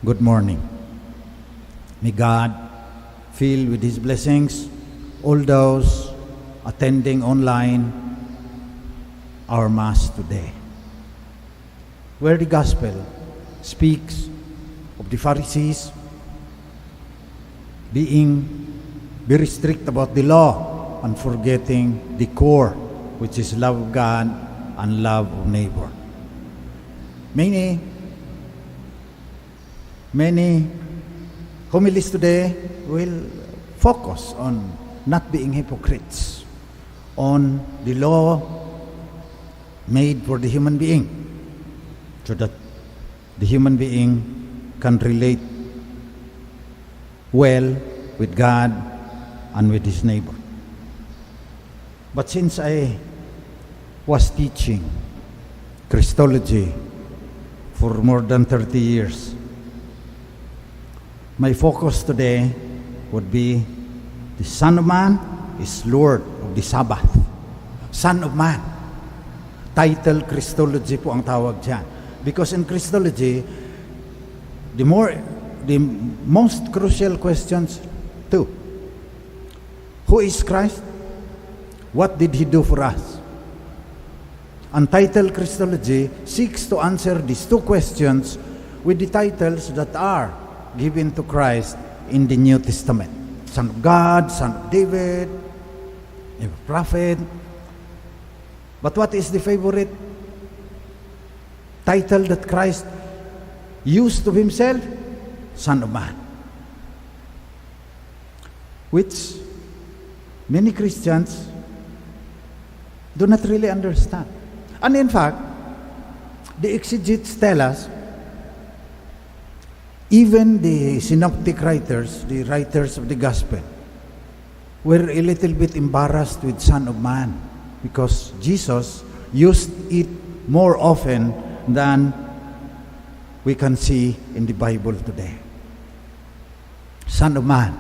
Good morning. May God fill with His blessings all those attending online our Mass today, where the Gospel speaks of the Pharisees being very strict about the law and forgetting the core, which is love of God and love of neighbor. Many homilies today will focus on not being hypocrites, on the law made for the human being, so that the human being can relate well with God and with his neighbor. But since I was teaching Christology for more than 30 years, my focus today would be the Son of Man is Lord of the Sabbath. Son of Man. Title Christology po ang tawag dyan. Because in Christology, the most crucial questions, two. Who is Christ? What did He do for us? And title Christology seeks to answer these two questions with the titles that are given to Christ in the New Testament. Son of God, Son of David, a prophet. But what is the favorite title that Christ used of Himself? Son of Man. Which many Christians do not really understand. And in fact, the exegetes tell us, even the synoptic writers, the writers of the gospel, were a little bit embarrassed with Son of Man because Jesus used it more often than we can see in the Bible today. Son of Man.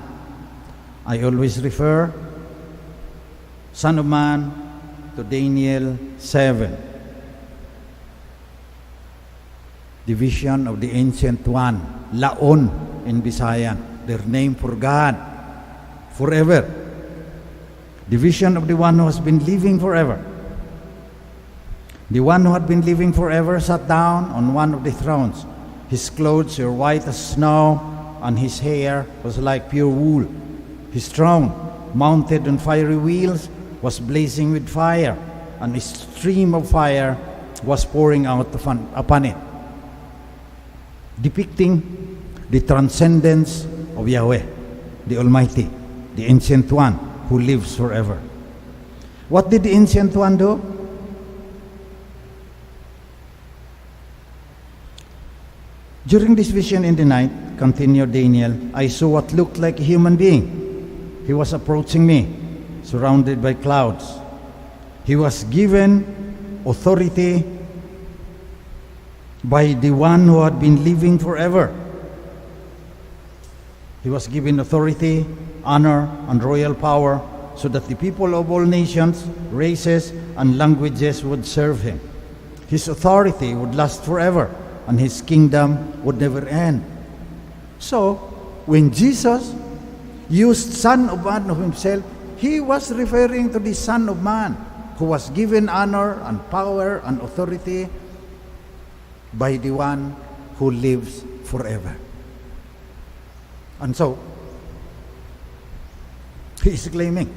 I always refer Son of Man to Daniel 7. The vision of the Ancient One, Laon in Visayan, their name for God, forever. The vision of the one who has been living forever. The one who had been living forever sat down on one of the thrones. His clothes were white as snow, and his hair was like pure wool. His throne, mounted on fiery wheels, was blazing with fire, and a stream of fire was pouring out upon it, depicting the transcendence of Yahweh, the Almighty, the Ancient One who lives forever. What did the Ancient One do? During this vision in the night, continued Daniel, I saw what looked like a human being. He was approaching me, surrounded by clouds. He was given authority by the one who had been living forever. He was given authority, honor, and royal power so that the people of all nations, races, and languages would serve him. His authority would last forever, and his kingdom would never end. So, when Jesus used Son of Man of Himself, He was referring to the Son of Man who was given honor and power and authority by the one who lives forever. And so, He is claiming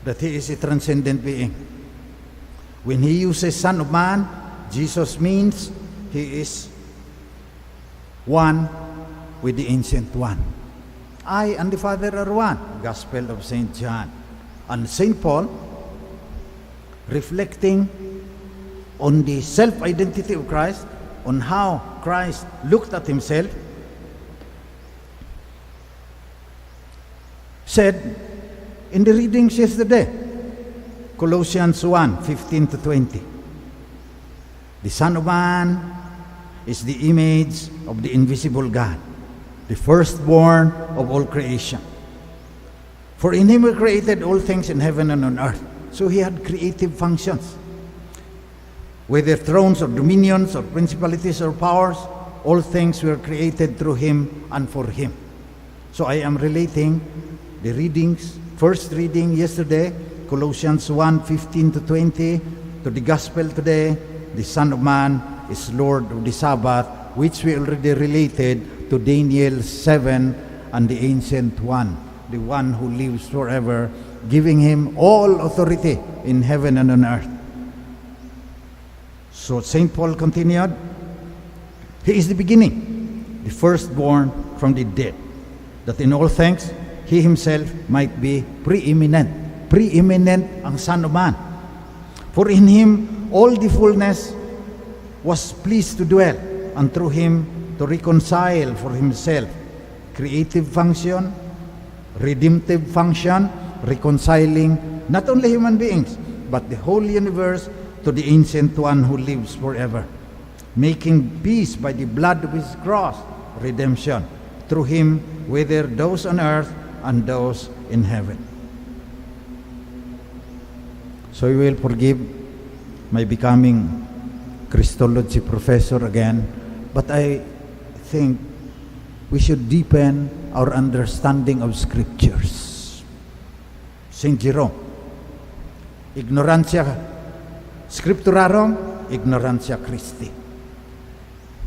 that He is a transcendent being. When He uses Son of Man, Jesus means He is one with the Ancient One. I and the Father are one. Gospel of St. John. And St. Paul, reflecting on the self-identity of Christ, on how Christ looked at Himself, said in the readings yesterday, Colossians 1:15-20, the Son of Man is the image of the invisible God, the firstborn of all creation. For in Him were created all things in heaven and on earth. So He had creative functions. Whether thrones or dominions or principalities or powers, All things were created through Him and for Him. So I am relating the readings, first reading yesterday, Colossians 1:15 to 20, to the gospel today, the Son of Man is Lord of the Sabbath, which we already related to Daniel 7 and the Ancient One, the one who lives forever, giving Him all authority in heaven and on earth. So St. Paul continued, He is the beginning, the firstborn from the dead, that in all things He Himself might be preeminent. Preeminent ang Son of Man. For in Him all the fullness was pleased to dwell, and through Him to reconcile for Himself creative function, redemptive function, reconciling not only human beings, but the whole universe to the Ancient One who lives forever, making peace by the blood of His cross, redemption, through Him, whether those on earth and those in heaven. So you will forgive my becoming Christology professor again, but I think we should deepen our understanding of Scriptures. St. Jerome, ignorantia scripturarum, ignorantia Christi.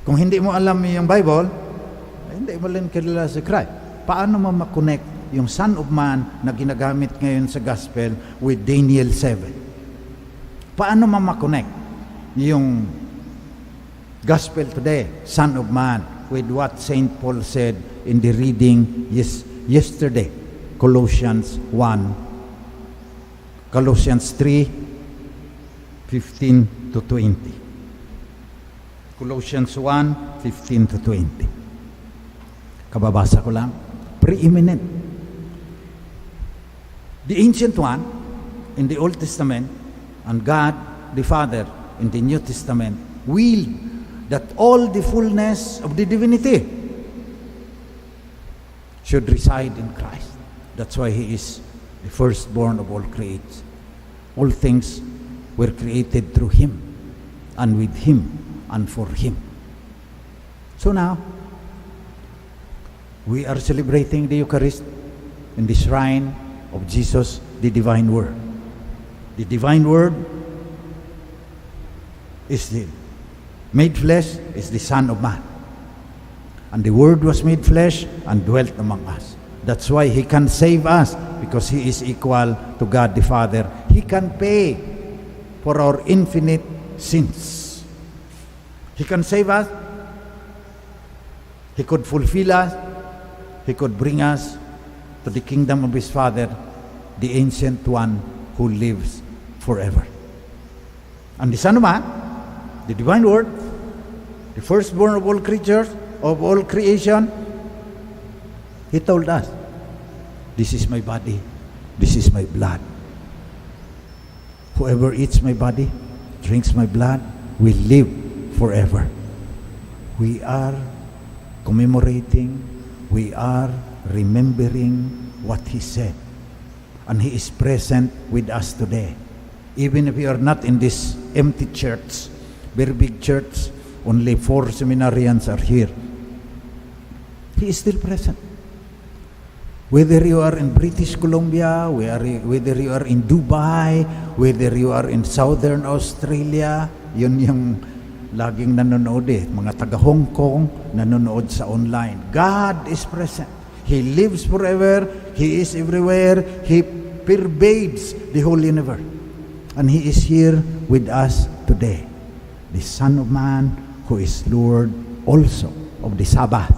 Kung hindi mo alam yung Bible, hindi mo rin kilala si Christ. Paano mo makonect yung Son of Man na ginagamit ngayon sa Gospel with Daniel 7? Paano mo makonect yung Gospel today, Son of Man, with what St. Paul said in the reading yesterday, Colossians 3:15 to 20. Colossians 1:15 to 20. Kababasa ko lang. Preeminent. The Ancient One in the Old Testament and God the Father in the New Testament willed that all the fullness of the divinity should reside in Christ. That's why He is the firstborn of all creation. All things were created through Him, and with Him, and for Him. So now, we are celebrating the Eucharist in the shrine of Jesus, the Divine Word. The Divine Word is the made flesh, is the Son of Man. And the Word was made flesh and dwelt among us. That's why He can save us, because He is equal to God the Father. He can pay for our infinite sins. He can save us. He could fulfill us. He could bring us to the kingdom of His Father, the Ancient One who lives forever. And the Son of Man, the Divine Word, the firstborn of all creatures, of all creation, He told us, this is my body, this is my blood. Whoever eats my body, drinks my blood, will live forever. We are commemorating, we are remembering what He said. And He is present with us today. Even if we are not in this empty church, very big church, only 4 seminarians are here, He is still present. Whether you are in British Columbia, whether you are in Dubai, whether you are in Southern Australia, yun yung laging nanonood mga taga Hong Kong, nanonood sa online. God is present. He lives forever. He is everywhere. He pervades the whole universe. And He is here with us today. The Son of Man who is Lord also of the Sabbath.